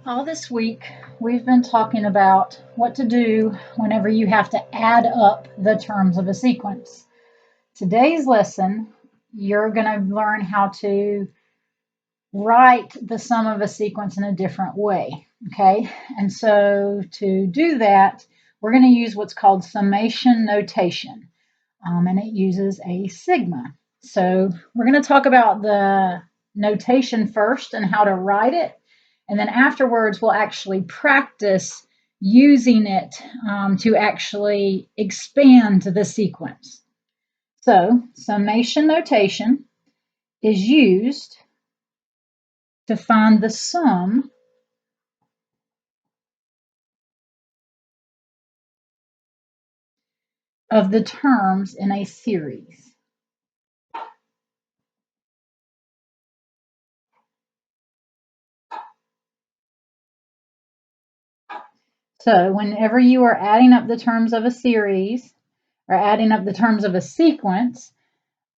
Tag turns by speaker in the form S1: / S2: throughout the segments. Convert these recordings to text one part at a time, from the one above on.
S1: All this week, we've been talking about what to do whenever you have to add up the terms of a sequence. Today's lesson, you're going to learn how to write the sum of a sequence in a different way. Okay, and so to do that, we're going to use what's called summation notation, and it uses a sigma. So we're going to talk about the notation first and how to write it. And then afterwards, we'll actually practice using it to actually expand the sequence. So summation notation is used to find the sum of the terms in a series. So whenever you are adding up the terms of a series or adding up the terms of a sequence,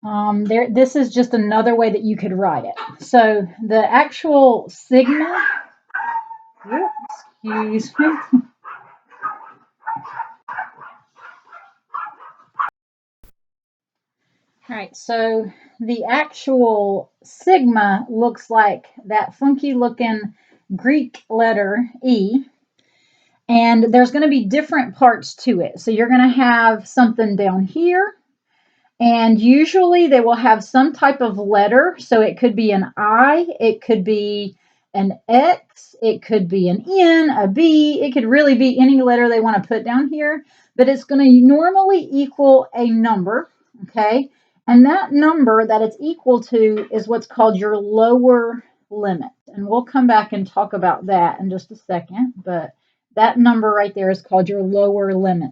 S1: this is just another way that you could write it. So the actual sigma, excuse me. All right, so the actual sigma looks like that funky looking Greek letter E, and there's going to be different parts to it. So you're going to have something down here, and usually they will have some type of letter. So it could be an I, it could be an X, it could be an N, a B. It could really be any letter they want to put down here, but it's going to normally equal a number, okay? And that number that it's equal to is what's called your lower limit. And we'll come back and talk about that in just a second, but that number right there is called your lower limit.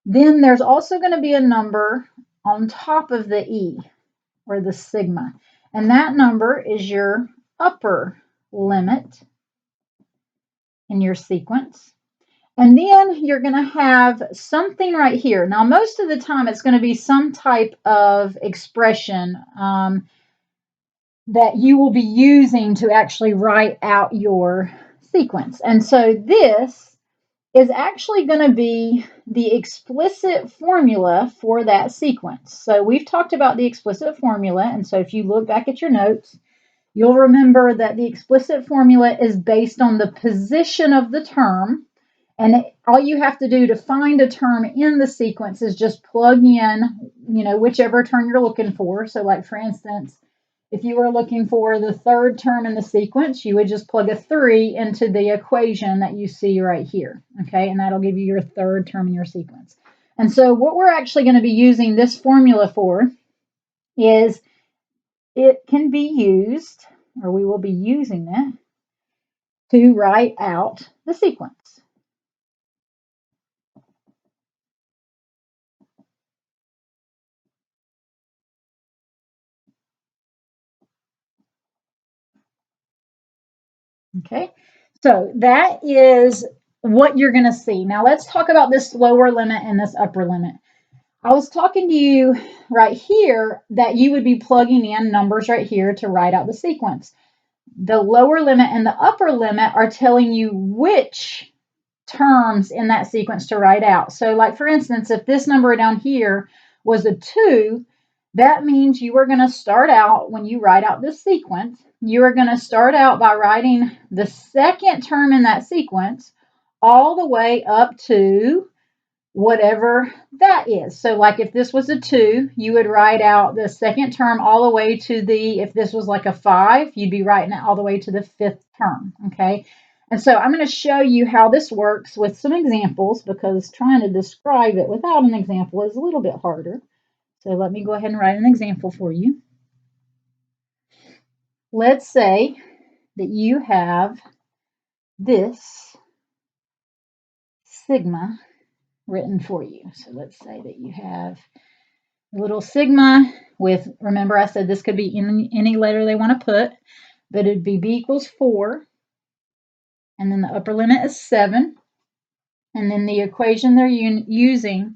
S1: Then there's also going to be a number on top of the E, or the sigma. And that number is your upper limit in your sequence. And then you're going to have something right here. Now, most of the time, it's going to be some type of expression that you will be using to actually write out your sequence. And so this is actually going to be the explicit formula for that sequence. So we've talked about the explicit formula. And so if you look back at your notes, you'll remember that the explicit formula is based on the position of the term. And all you have to do to find a term in the sequence is just plug in, whichever term you're looking for. So like, for instance, if you were looking for the third term in the sequence, you would just plug a 3 into the equation that you see right here, okay? And that'll give you your third term in your sequence. And so what we're actually going to be using this formula for is it can be used, or we will be using it, to write out the sequence. Okay, so that is what you're going to see. Now let's talk about this lower limit and this upper limit. I was talking to you right here that you would be plugging in numbers right here to write out the sequence. The lower limit and the upper limit are telling you which terms in that sequence to write out. So like, for instance, if this number down here was a 2, that means you are going to start out, when you write out this sequence, you are going to start out by writing the second term in that sequence all the way up to whatever that is. So like if this was a 2, you would write out the second term all the way to the, if this was like a 5, you'd be writing it all the way to the 5th term, okay? And so I'm going to show you how this works with some examples, because trying to describe it without an example is a little bit harder. So let me go ahead and write an example for you. Let's say that you have this sigma written for you. So let's say that you have a little sigma with, remember I said this could be any letter they want to put, but it'd be b equals 4, and then the upper limit is 7, and then the equation they're using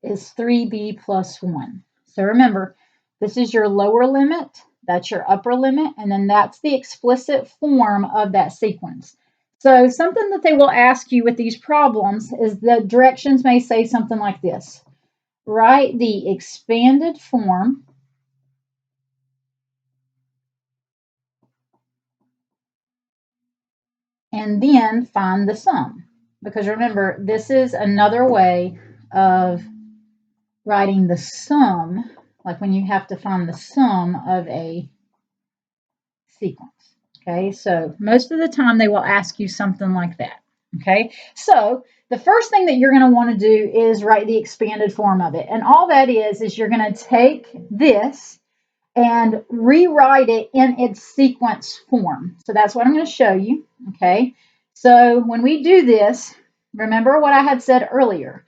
S1: is 3b plus 1. So remember, this is your lower limit, that's your upper limit, and then that's the explicit form of that sequence. So something that they will ask you with these problems is the directions may say something like this. Write the expanded form and then find the sum. Because remember, this is another way of writing the sum, like when you have to find the sum of a sequence. Okay, so most of the time they will ask you something like that. Okay, so the first thing that you're going to want to do is write the expanded form of it. And all that is you're going to take this and rewrite it in its sequence form. So that's what I'm going to show you. Okay, so when we do this, remember what I had said earlier.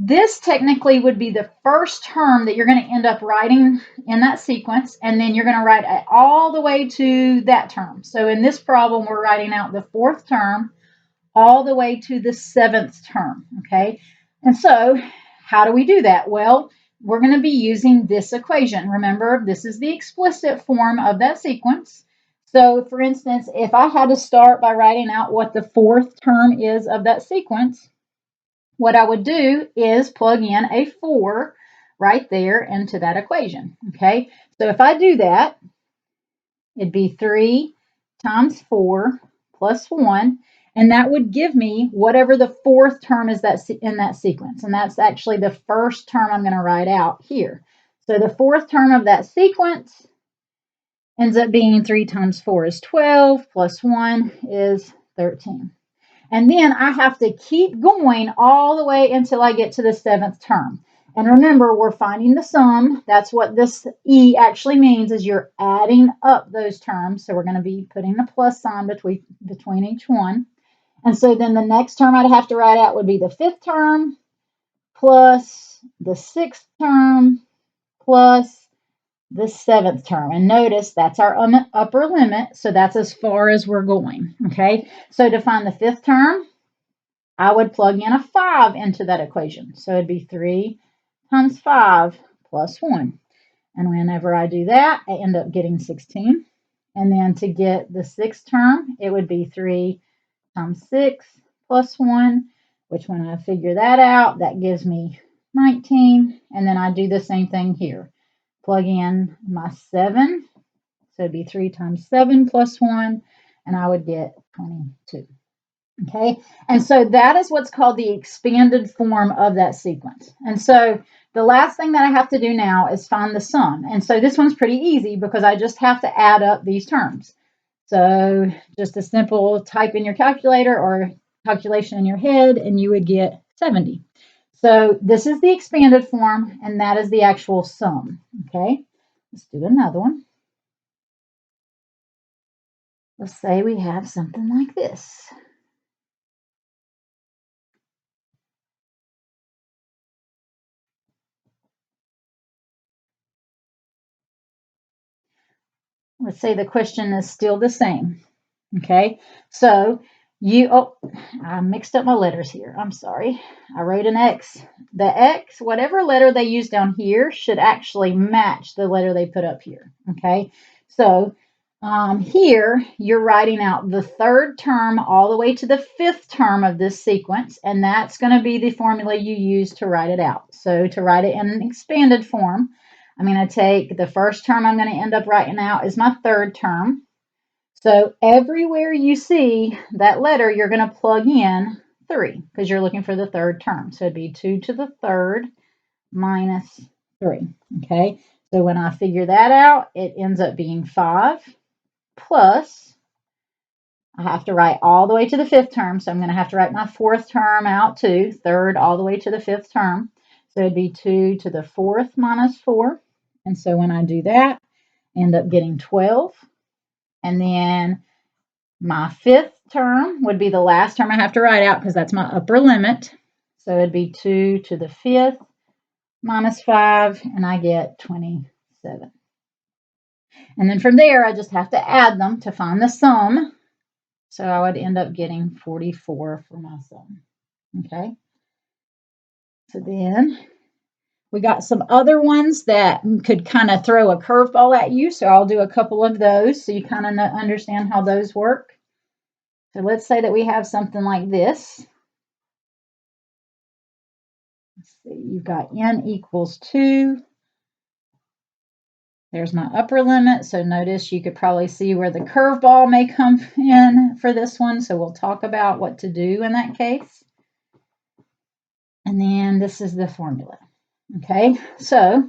S1: This technically would be the first term that you're going to end up writing in that sequence, and then you're going to write it all the way to that term. So in this problem, we're writing out the fourth term all the way to the seventh term, okay? And so how do we do that? Well, we're going to be using this equation. Remember, this is the explicit form of that sequence. So for instance, if I had to start by writing out what the fourth term is of that sequence, what I would do is plug in a 4 right there into that equation, okay? So if I do that, it'd be 3 times 4 plus 1, and that would give me whatever the fourth term is that in that sequence, and that's actually the first term I'm going to write out here. So the fourth term of that sequence ends up being 3 times 4 is 12, plus 1 is 13. And then I have to keep going all the way until I get to the seventh term. And remember, we're finding the sum. That's what this E actually means, is you're adding up those terms. So we're going to be putting a plus sign between each one. And so then the next term I'd have to write out would be the fifth term plus the sixth term plus the seventh term. And notice that's our upper limit. So that's as far as we're going. Okay. So to find the fifth term, I would plug in a 5 into that equation. So it'd be 3 times 5 plus 1. And whenever I do that, I end up getting 16. And then to get the sixth term, it would be 3 times 6 plus 1, which when I figure that out, that gives me 19. And then I do the same thing here. Plug in my 7. So it'd be 3 times 7 plus 1, and I would get 22. Okay, and so that is what's called the expanded form of that sequence. And so the last thing that I have to do now is find the sum. And so this one's pretty easy because I just have to add up these terms. So just a simple type in your calculator or calculation in your head, and you would get 70. So this is the expanded form, and that is the actual sum. Okay, let's do another one. Let's say we have something like this. Let's say the question is still the same. Okay, so I mixed up my letters here. I'm sorry. I wrote an X. The X, whatever letter they use down here, should actually match the letter they put up here. Okay, so here you're writing out the third term all the way to the fifth term of this sequence, and that's going to be the formula you use to write it out. So to write it in an expanded form, I'm going to take the first term I'm going to end up writing out is my third term. So everywhere you see that letter, you're going to plug in 3 because you're looking for the third term. So it'd be 2 to the third minus 3. Okay, so when I figure that out, it ends up being 5 plus, I have to write all the way to the fifth term. So I'm going to have to write my fourth term out too, third all the way to the fifth term. So it'd be 2 to the fourth minus 4. And so when I do that, I end up getting 12. And then my fifth term would be the last term I have to write out because that's my upper limit. So it'd be 2 to the fifth minus 5, and I get 27. And then from there, I just have to add them to find the sum. So I would end up getting 44 for my sum. Okay. So then we got some other ones that could kind of throw a curveball at you. So I'll do a couple of those so you kind of understand how those work. So let's say that we have something like this. Let's see, you've got n equals 2. There's my upper limit. So notice you could probably see where the curveball may come in for this one. So we'll talk about what to do in that case. And then this is the formula. Okay, so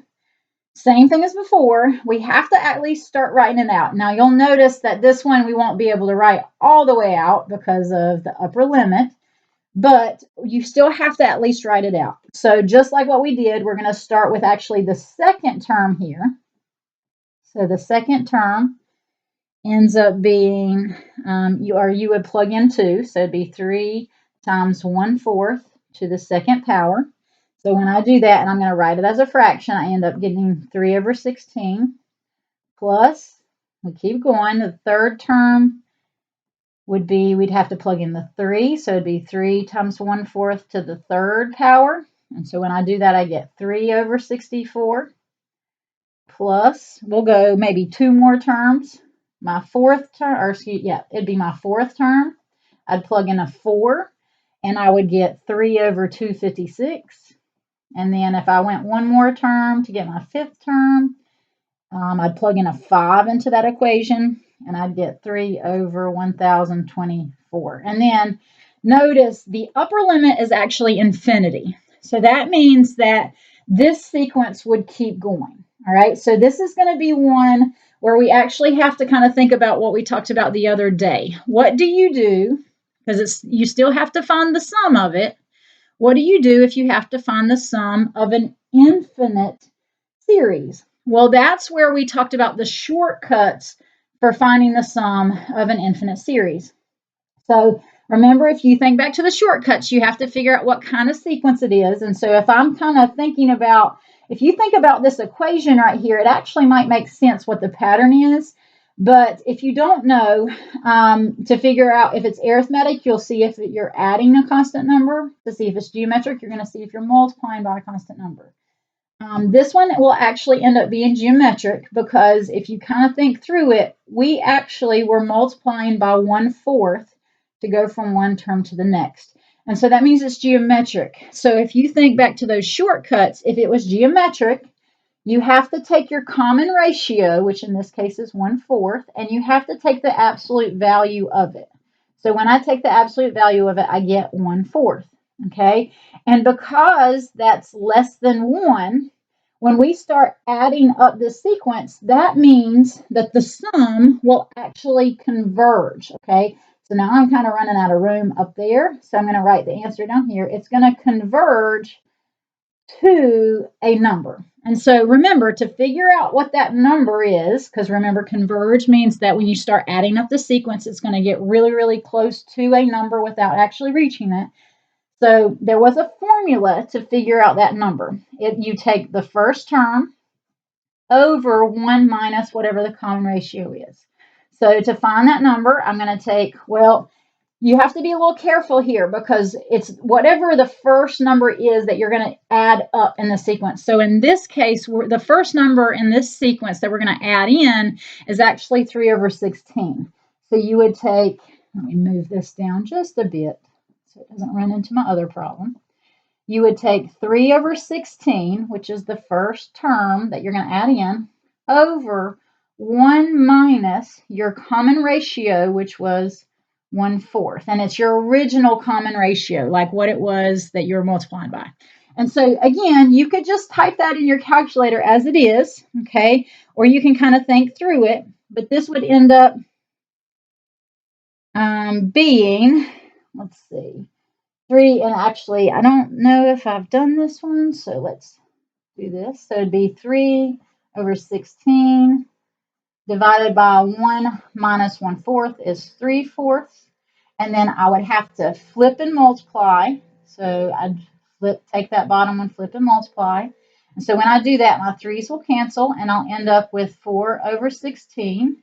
S1: same thing as before. We have to at least start writing it out. Now you'll notice that this one we won't be able to write all the way out because of the upper limit, but you still have to at least write it out. So just like what we did, we're going to start with actually the second term here. So the second term ends up being, you would plug in 2, so it'd be 3 times 1/4 to the second power. So when I do that, and I'm going to write it as a fraction, I end up getting 3/16 plus, we keep going, the third term would be, we'd have to plug in the 3, so it'd be 3 times 1/4 to the third power. And so when I do that, I get 3/64 plus, we'll go maybe 2 more terms. My fourth term, or excuse, yeah, it'd be my fourth term. I'd plug in a 4, and I would get 3/256. And then if I went one more term to get my fifth term, I'd plug in a 5 into that equation, and I'd get 3/1024. And then notice the upper limit is actually infinity. So that means that this sequence would keep going. All right, so this is going to be one where we actually have to kind of think about what we talked about the other day. What do you do? Because you still have to find the sum of it. What do you do if you have to find the sum of an infinite series? Well, that's where we talked about the shortcuts for finding the sum of an infinite series. So remember, if you think back to the shortcuts, you have to figure out what kind of sequence it is. And so if I'm kind of thinking about, if you think about this equation right here, it actually might make sense what the pattern is. But if you don't know, to figure out if it's arithmetic, you'll see if you're adding a constant number. To see if it's geometric, you're going to see if you're multiplying by a constant number. This one will actually end up being geometric because if you kind of think through it, we actually were multiplying by 1/4 to go from one term to the next. And so that means it's geometric. So if you think back to those shortcuts, if it was geometric, you have to take your common ratio, which in this case is 1/4, and you have to take the absolute value of it. So when I take the absolute value of it, I get 1/4. Okay, and because that's less than 1, when we start adding up this sequence, that means that the sum will actually converge. Okay, so now I'm kind of running out of room up there, so I'm going to write the answer down here. It's going to converge to a number. And so remember to figure out what that number is, because remember, converge means that when you start adding up the sequence, it's going to get really, really close to a number without actually reaching it. So there was a formula to figure out that number. You take the first term over 1 minus whatever the common ratio is. So to find that number, I'm going to take, well, you have to be a little careful here because it's whatever the first number is that you're going to add up in the sequence. So in this case, the first number in this sequence that we're going to add in is actually 3/16. So you would take, let me move this down just a bit so it doesn't run into my other problem. You would take 3/16, which is the first term that you're going to add in, over 1 minus your common ratio, which was 1/4. And it's your original common ratio, like what it was that you're multiplying by. And so, again, you could just type that in your calculator as it is, okay? Or you can kind of think through it. But this would end up being, let's see, 3, and actually, I don't know if I've done this one, so let's do this. So it'd be 3/16 divided by 1 minus 1/4 is 3/4. And then I would have to flip and multiply. So I'd take that bottom one, flip and multiply. And so when I do that, my 3's will cancel, and I'll end up with 4/16,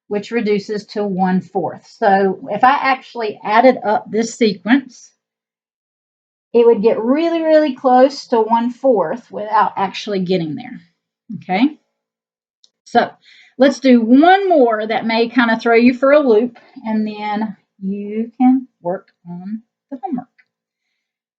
S1: which reduces to 1/4. So if I actually added up this sequence, it would get really, really close to 1/4 without actually getting there. Okay, so let's do one more that may kind of throw you for a loop, and then you can work on the homework.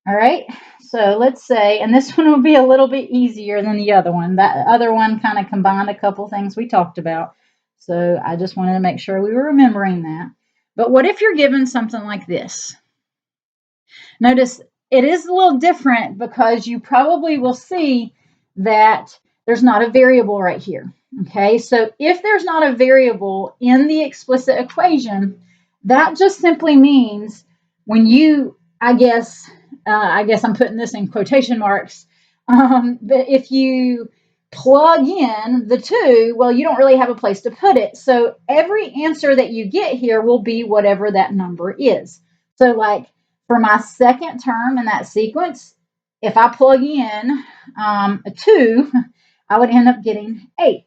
S1: All right, so let's say, and this one will be a little bit easier than the other one. That other one kind of combined a couple things we talked about. So I just wanted to make sure we were remembering that. But what if you're given something like this? Notice it is a little different because you probably will see that there's not a variable right here. Okay, so if there's not a variable in the explicit equation, that just simply means when you, I guess I'm putting this in quotation marks, but if you plug in the 2, well, you don't really have a place to put it. So every answer that you get here will be whatever that number is. So like for my second term in that sequence, if I plug in a 2, I would end up getting 8.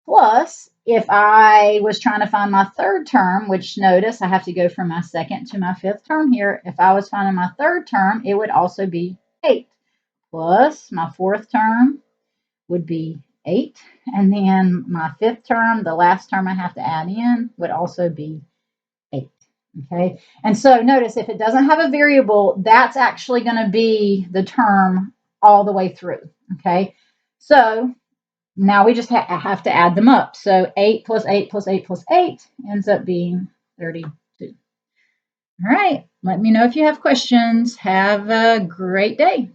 S1: Plus, if I was trying to find my third term, which notice I have to go from my second to my fifth term here. If I was finding my third term, it would also be 8. Plus, my fourth term would be 8. And then my fifth term, the last term I have to add in, would also be 8. Okay, and so notice if it doesn't have a variable, that's actually going to be the term all the way through. Okay, so now we just have to add them up. So 8 plus 8 plus 8 plus 8 ends up being 32. All right, let me know if you have questions. Have a great day.